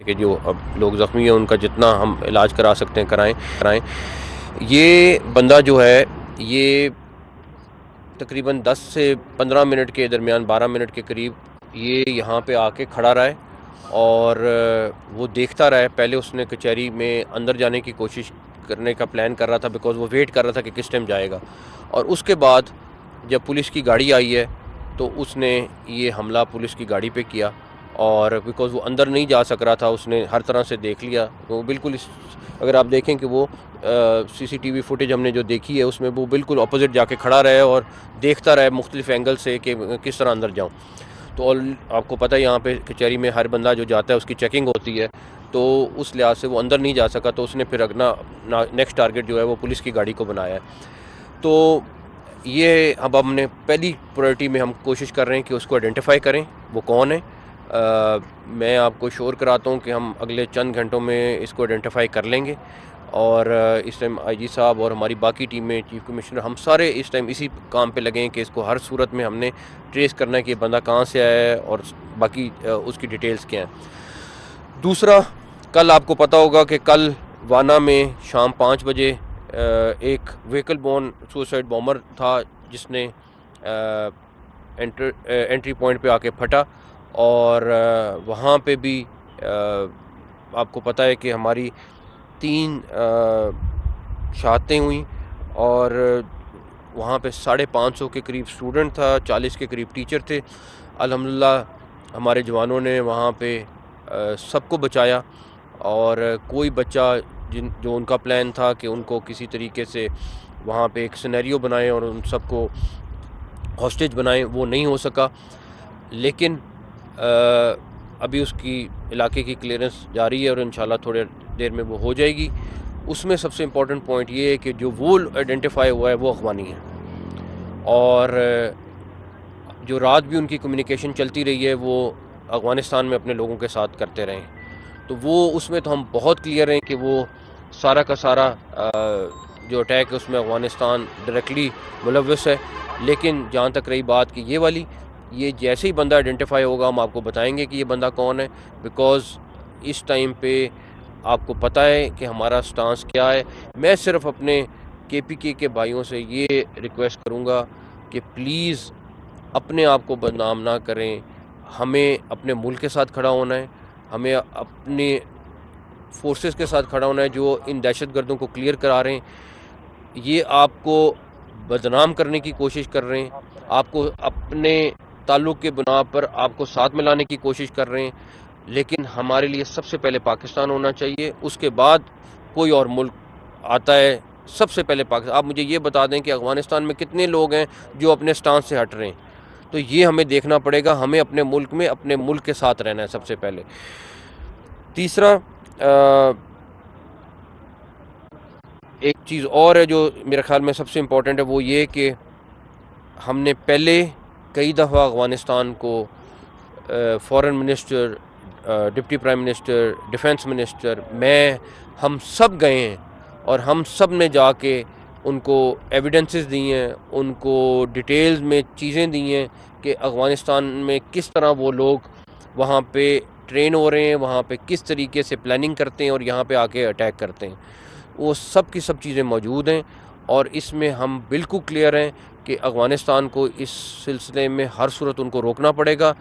کہ جو اب لوگ زخمی ہیں ان کا جتنا ہم علاج کرا سکتے ہیں کرائیں. یہ بندہ جو ہے یہ تقریباً 10 سے 15 منٹ کے درمیان 12 منٹ کے قریب یہ یہاں پہ آ کے کھڑا رہا ہے اور وہ دیکھتا رہا ہے. پہلے اس نے کچہری میں اندر جانے کی کوشش کرنے کا پلان کر رہا تھا بیکاز وہ ویٹ کر رہا تھا کہ کس ٹائم جائے گا, اور اس کے بعد جب پولیس کی گاڑی آئی ہے تو اس نے یہ حملہ پولیس کی گاڑی پہ کیا, اور بیکاز وہ اندر نہیں جا سک رہا تھا اس نے ہر طرح سے دیکھ لیا. وہ بالکل اگر آپ دیکھیں کہ وہ سی سی ٹی وی فوٹیج ہم نے جو دیکھی ہے اس میں وہ بالکل اپوزٹ جا کے کھڑا رہے اور دیکھتا رہے مختلف اینگل سے کہ کس طرح اندر جاؤں. تو آپ کو پتہ ہے یہاں پہ کچہری میں ہر بندہ جو جاتا ہے اس کی چیکنگ ہوتی ہے, تو اس لحاظ سے وہ اندر نہیں جا سکا, تو اس نے پھر اپنا نیکسٹ ٹارگٹ جو ہے وہ پولیس کی گاڑی کو بنایا ہے. تو یہ اب ہم نے پہلی پرائرٹی میں ہم کوشش کر رہے ہیں کہ اس کو آئیڈینٹیفائی کریں وہ کون ہے. میں آپ کو شور کراتا ہوں کہ ہم اگلے چند گھنٹوں میں اس کو آئیڈینٹیفائی کر لیں گے, اور اس ٹائم آئی جی صاحب اور ہماری باقی ٹیمیں چیف کمشنر ہم سارے اس ٹائم اسی کام پہ لگے ہیں کہ اس کو ہر صورت میں ہم نے ٹریس کرنا ہے کہ یہ بندہ کہاں سے آیا ہے اور باقی اس کی ڈیٹیلز کیا ہیں. دوسرا, کل آپ کو پتہ ہوگا کہ کل وانا میں شام 5 بجے ایک وہیکل بورن سوسائڈ بامبر تھا جس نے انٹری پوائنٹ پہ آ کے پھٹا, اور وہاں پہ بھی آپ کو پتہ ہے کہ ہماری 3 شہادتیں ہوئیں, اور وہاں پہ 550 کے قریب اسٹوڈنٹ تھا, 40 کے قریب ٹیچر تھے. الحمدللہ ہمارے جوانوں نے وہاں پہ سب کو بچایا, اور کوئی بچہ جو ان کا پلان تھا کہ ان کو کسی طریقے سے وہاں پہ ایک سینیریو بنائیں اور ان سب کو ہاسٹیج بنائیں وہ نہیں ہو سکا. لیکن ابھی اس کی علاقے کی کلیئرنس جاری ہے اور انشاءاللہ تھوڑے دیر میں وہ ہو جائے گی. اس میں سب سے امپورٹنٹ پوائنٹ یہ ہے کہ جو وہ آئیڈینٹیفائی ہوا ہے وہ افغانی ہے, اور جو رات بھی ان کی کمیونیکیشن چلتی رہی ہے وہ افغانستان میں اپنے لوگوں کے ساتھ کرتے رہے. تو وہ اس میں تو ہم بہت کلیئر ہیں کہ وہ سارا کا سارا جو اٹیک ہے اس میں افغانستان ڈائریکٹلی ملوث ہے. لیکن جہاں تک رہی بات کہ یہ جیسے ہی بندہ آئیڈینٹیفائی ہوگا ہم آپ کو بتائیں گے کہ یہ بندہ کون ہے, بیکاز اس ٹائم پہ آپ کو پتہ ہے کہ ہمارا سٹانس کیا ہے. میں صرف اپنے کے پی کے بھائیوں سے یہ ریکویسٹ کروں گا کہ پلیز اپنے آپ کو بدنام نہ کریں. ہمیں اپنے ملک کے ساتھ کھڑا ہونا ہے, ہمیں اپنے فورسز کے ساتھ کھڑا ہونا ہے جو ان دہشت گردوں کو کلیئر کرا رہے ہیں. یہ آپ کو بدنام کرنے کی کوشش کر رہے ہیں, آپ کو اپنے تعلق کے بنا پر آپ کو ساتھ ملانے کی کوشش کر رہے ہیں. لیکن ہمارے لیے سب سے پہلے پاکستان ہونا چاہیے, اس کے بعد کوئی اور ملک آتا ہے. سب سے پہلے پاکستان. آپ مجھے یہ بتا دیں کہ افغانستان میں کتنے لوگ ہیں جو اپنے سٹانس سے ہٹ رہے ہیں, تو یہ ہمیں دیکھنا پڑے گا. ہمیں اپنے ملک میں اپنے ملک کے ساتھ رہنا ہے سب سے پہلے. تیسرا ایک چیز اور ہے جو میرے خیال میں سب سے امپورٹنٹ ہے, وہ یہ کہ ہم نے پہلے کئی دفعہ افغانستان کو foreign minister, deputy prime minister, defence minister, ہم سب گئے ہیں, اور ہم سب نے جا کے ان کو ایویڈنسز دی ہیں, ان کو ڈیٹیلز میں چیزیں دی ہیں کہ افغانستان میں کس طرح وہ لوگ وہاں پہ ٹرین ہو رہے ہیں, وہاں پہ کس طریقے سے پلاننگ کرتے ہیں اور یہاں پہ آ کے اٹیک کرتے ہیں. وہ سب کی سب چیزیں موجود ہیں, اور اس میں ہم بالکل کلیئر ہیں کہ افغانستان کو اس سلسلے میں ہر صورت ان کو روکنا پڑے گا.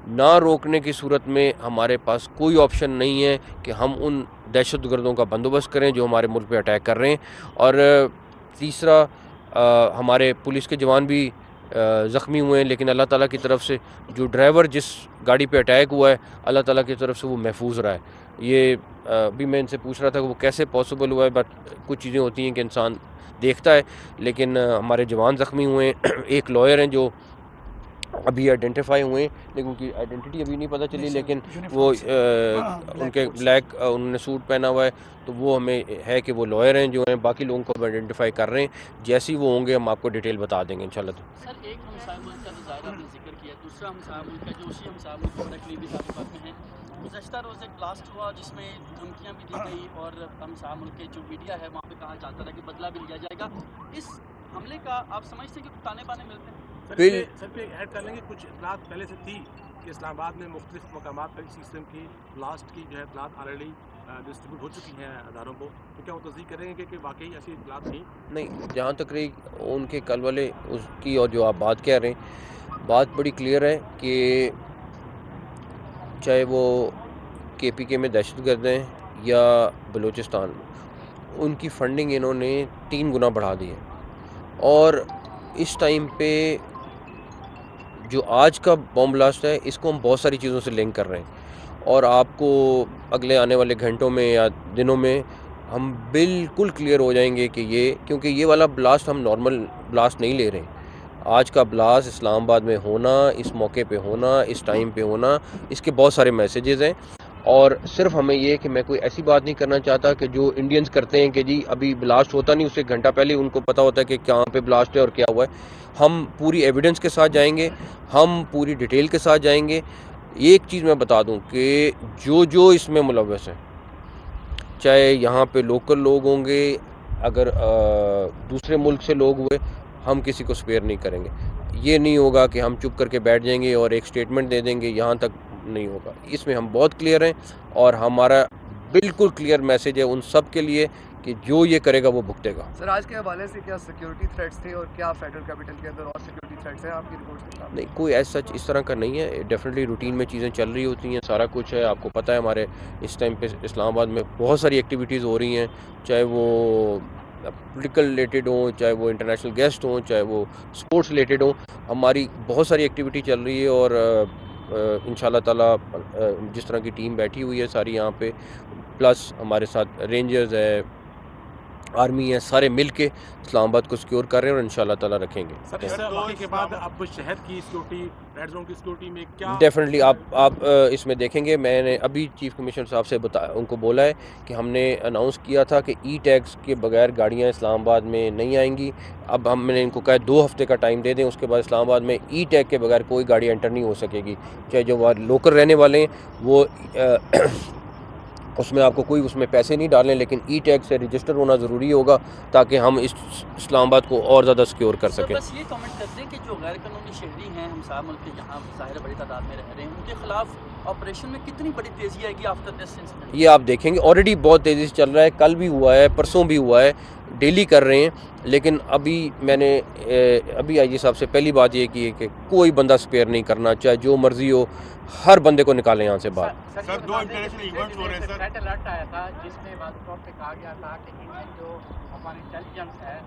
نہ روکنے کی صورت میں ہمارے پاس کوئی آپشن نہیں ہے کہ ہم ان دہشت گردوں کا بندوبست کریں جو ہمارے ملک پہ اٹیک کر رہے ہیں. اور تیسرا, ہمارے پولیس کے جوان بھی زخمی ہوئے ہیں, لیکن اللہ تعالیٰ کی طرف سے جو ڈرائیور جس گاڑی پہ اٹیک ہوا ہے اللہ تعالیٰ کی طرف سے وہ محفوظ رہا ہے. یہ بھی میں ان سے پوچھ رہا تھا کہ وہ کیسے پاسبل ہوا ہے, بٹ کچھ چیزیں ہوتی ہیں کہ انسان دیکھتا ہے. لیکن ہمارے جوان زخمی ہوئے ہیں. ایک لائر ہیں جو ابھی آئیڈینٹیفائی ہوئے ہیں, لیکن ان کی آئیڈینٹی ابھی نہیں پتہ چلی, لیکن وہ ان کے بلیک انہوں نے سوٹ پہنا ہوا ہے, تو وہ ہمیں ہے کہ وہ لائر ہیں جو ہیں. باقی لوگوں کو آئیڈینٹیفائی کر رہے ہیں, جیسے ہی وہ ہوں گے ہم آپ کو ڈیٹیل بتا دیں گے انشاءاللہ. سر ایک ہمسائے ملک کا تو ظاہر آپ نے ذکر کیا, دوسرا ہمسائے ملک ہے جو اسی ہمسائے ملک کے بڑے قریبی تعلقات میں ہیں. گزشتہ روز ایک بلاسٹ ہوا جس میں دھمکیاں بھی دی گئی, اور ہمسائے ملک کے جو میڈیا ہے وہاں پہ کہا جاتا رہا کہ بدلہ بھی لیا جائے گا. اس حملے کا آپ سمجھتے ہیں کہ تانے بانے ملتے ہیں؟ سر پہ ایڈ کر لیں گے, کچھ اطلاعات پہلے سے تھی کہ اسلام آباد میں مختلف مقامات پر اس قسم کی بلاسٹ کی جو ہے اطلاعات آلریڈی ڈسٹریبیوٹ ہو چکی ہیں اداروں کو، تو کیا وہ تصدیق کریں گے کہ واقعی ایسی اطلاعات تھیں؟ نہیں، جہاں تک رہی ان کے کل والے اس کی اور جو آپ بات کہہ رہے ہیں، بات بڑی کلیئر ہے کہ چاہے وہ کے پی کے میں دہشت گرد ہیں یا بلوچستان میں، ان کی فنڈنگ انہوں نے 3 گنا بڑھا دی ہے، اور اس ٹائم پہ جو آج کا بم بلاسٹ ہے اس کو ہم بہت ساری چیزوں سے لنک کر رہے ہیں، اور آپ کو اگلے آنے والے گھنٹوں میں یا دنوں میں ہم بالکل کلیئر ہو جائیں گے کہ کیونکہ یہ والا بلاسٹ ہم نارمل بلاسٹ نہیں لے رہے ہیں۔ آج کا بلاسٹ اسلام آباد میں ہونا، اس موقع پہ ہونا، اس ٹائم پہ ہونا، اس کے بہت سارے میسیجز ہیں، اور صرف ہمیں یہ کہ میں کوئی ایسی بات نہیں کرنا چاہتا کہ جو انڈینز کرتے ہیں کہ جی ابھی بلاسٹ ہوتا نہیں، اس سے ایک گھنٹہ پہلے ان کو پتہ ہوتا ہے کہ کہاں پہ بلاسٹ ہے اور کیا ہوا ہے۔ ہم پوری ایویڈنس کے ساتھ جائیں گے، ہم پوری ڈیٹیل کے ساتھ جائیں گے۔ ایک چیز میں بتا دوں کہ جو اس میں ملوث ہیں، چاہے یہاں پہ لوکل لوگ ہوں گے، اگر دوسرے ملک سے لوگ ہوئے، ہم کسی کو سپیئر نہیں کریں گے۔ یہ نہیں ہوگا کہ ہم چپ کر کے بیٹھ جائیں گے اور ایک سٹیٹمنٹ دے دیں گے، یہاں تک نہیں ہوگا۔ اس میں ہم بہت کلیئر ہیں، اور ہمارا بالکل کلیئر میسیج ہے ان سب کے لیے کہ جو یہ کرے گا وہ بھگتے گا۔ سر، آج کے حوالے سے کیا سیکیورٹی تھریٹس تھے اور کیا فیڈرل کیپٹل کے اندر اور سیکیورٹی تھریٹس ہیں آپ کی رپورٹس کے ساتھ؟ نہیں، کوئی ایز سچ اس طرح کا نہیں ہے، ڈیفینیٹلی روٹین میں چیزیں چل رہی ہوتی ہیں، سارا کچھ ہے۔ آپ کو پتہ ہے ہمارے اس ٹائم پہ اسلام آباد میں بہت ساری ایکٹیویٹیز ہو رہی ہیں، چاہے وہ پولیٹیکل ریلیٹڈ ہوں، چاہے وہ انٹرنیشنل گیسٹ ہوں، چاہے وہ سپورٹس ریلیٹڈ ہوں، ہماری بہت ساری ایکٹیویٹی چل رہی ہے، اور ان شاء اللہ تعالیٰ جس طرح کی ٹیم بیٹھی ہوئی ہے ساری یہاں پہ، پلس ہمارے ساتھ رینجرز ہے، آرمی ہے، سارے مل کے اسلام آباد کو سیکیور کر رہے ہیں، اور انشاءاللہ تعالیٰ رکھیں گے۔ سر، اس واقعے کے بعد اب شہر کی سیکورٹی، ریڈ زون کی سیکورٹی میں کیا؟ ڈیفینیٹلی آپ اس میں دیکھیں گے، میں نے ابھی چیف کمشنر صاحب سے ان کو بولا ہے کہ ہم نے اناؤنس کیا تھا کہ ای ٹیگس کے بغیر گاڑیاں اسلام آباد میں نہیں آئیں گی۔ اب میں نے ان کو کہا 2 ہفتے کا ٹائم دے دیں، اس کے بعد اسلام آباد میں ای ٹیگ کے بغیر کوئی گاڑی انٹر نہیں ہو سکے گی، چاہے جو لوکل رہنے والے ہیں وہ اس میں آپ کو کوئی اس میں پیسے نہیں ڈالیں، لیکن ای ٹیگ سے رجسٹر ہونا ضروری ہوگا تاکہ ہم اس اسلام آباد کو اور زیادہ سیکیور کر سکیں۔ بس یہ کامنٹ کرتے ہیں کہ جو غیر قانونی شہری ہیں ہمسایہ ملک کے یہاں ظاہر بڑی تعداد میں رہ رہے ہیں، ان کے خلاف آپریشن میں کتنی بڑی تیزی آئے گی آفٹر دس انسیڈنٹ؟ یہ آپ دیکھیں گے، آلریڈی بہت تیزی سے چل رہا ہے، کل بھی ہوا ہے، پرسوں بھی ہوا ہے، ڈیلی کر رہے ہیں، لیکن ابھی میں نے ابھی آئی جی صاحب سے پہلی بات یہ کی ہے کہ کوئی بندہ سپیئر نہیں کرنا، چاہے جو مرضی ہو، ہر بندے کو نکالیں یہاں سے باہر۔ سر، 2 انٹرنیشنل ایونٹس ہو رہے ہیں سر۔ ریڈ الرٹ آیا تھا جس میں واضح طور پہ کہا گیا تھا کہ انڈین جو ہماری انٹیلیجنس ہے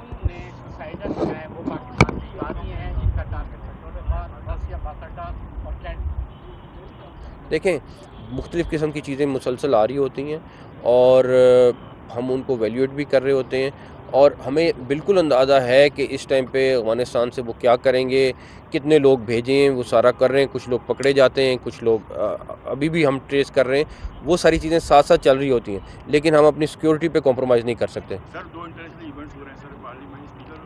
ان نے سوسائڈر جو ہے وہ پاکستان کی آدمی ہیں جن کا ٹارگٹ پیٹرول روسیا باسٹا اور کینٹ۔ دیکھیں، مختلف قسم کی چیزیں مسلسل آ رہی ہوتی ہیں، اور ہم ان کو ویلیویٹ بھی کر رہے ہوتے ہیں، اور ہمیں بالکل اندازہ ہے کہ اس ٹائم پہ افغانستان سے وہ کیا کریں گے، کتنے لوگ بھیجیں، وہ سارا کر رہے ہیں، کچھ لوگ پکڑے جاتے ہیں، کچھ لوگ ابھی بھی ہم ٹریس کر رہے ہیں، وہ ساری چیزیں ساتھ ساتھ چل رہی ہوتی ہیں، لیکن ہم اپنی سیکیورٹی پہ کمپرومائز نہیں کر سکتے۔ سر، 2 انٹرنیشنل ایونٹس ہو رہے ہیں سر، پارلیمنٹ اسپیکر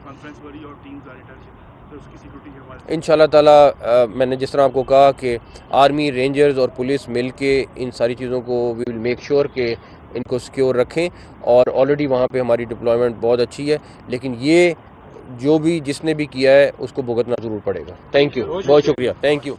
کانفرنس ہو رہی ہے اور ٹیمز تو اس کی سیکورٹی کے حوالے سے انشاءاللہ تعالیٰ میں نے جس طرح آپ کو کہا کہ آرمی، رینجرز اور پولیس مل کے ان ساری چیزوں کو وی ول میک شیور کہ ان کو سیکیور رکھیں، اور آلریڈی وہاں پہ ہماری ڈپلائمنٹ بہت اچھی ہے، لیکن یہ جو بھی جس نے بھی کیا ہے اس کو بھگتنا ضرور پڑے گا۔ تھینک یو، بہت شکریہ، تھینک یو۔